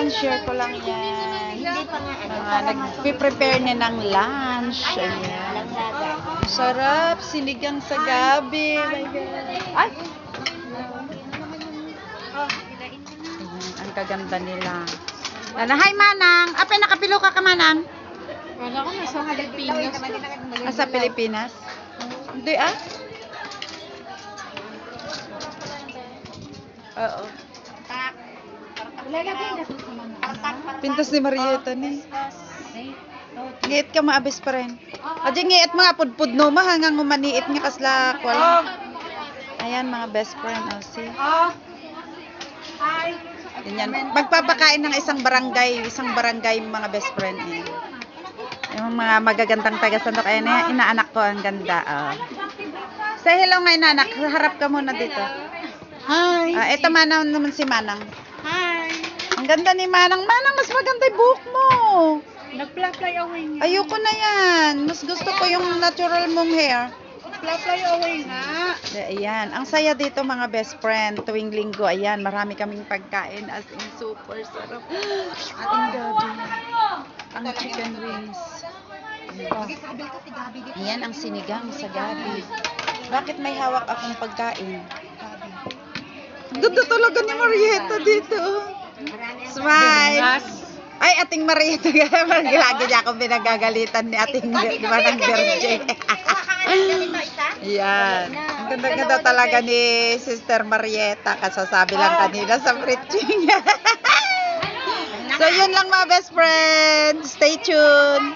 yan, share ko lang yan. Hindi pa nga ano. Nagpe-prepare na ng lunch. Ayan. Sarap, sinigang sa gabi. My God. Ay! Ayan, ang kaganda nila. Ano, hi Manang! Ape, nakapilo ka Manang? Wala ko nasa Pilipinas. Sa Pilipinas? Hindi Oo. Pintas ni Marieta ni. Ngiit ka maabis pa rin. Adi ngiit mga pudpud no mahangang umaniit nga kasla kwal. Ayan mga best friend. Oh, see? Ganyan. Magpapakain ng isang barangay mga best friend. Eh. Yung mga magagandang taga-sandok. Ayan, inaanak ko ang ganda. Oh. Say hello nga inaanak. Harap ka muna dito. Hi. Ito Manang naman si Manang. Hi. Ang ganda ni Manang. Manang, mas maganda yung buhok mo. Nag-fly away nga. Ayoko na yan. Mas gusto ko yung natural mong hair. Fly away nga. Ayan. Ang saya dito mga best friend. Tuwing linggo. Ayan. Marami kaming pagkain. As in super sarap. Ating gabi. Ang chicken wings. Ayan ang sinigang sa gabi. Bakit may hawak akong pagkain? Ganda talaga ni Marieta dito. Smile. Ay, ating Marieta. Lagi niya akong pinagagalitan ni ating Manang Virgin. Yan. Ang ganda-ganda talaga ni Sister Marieta. Kasasabi lang kanina sa preaching. So, yun lang mga best friends. Stay tuned.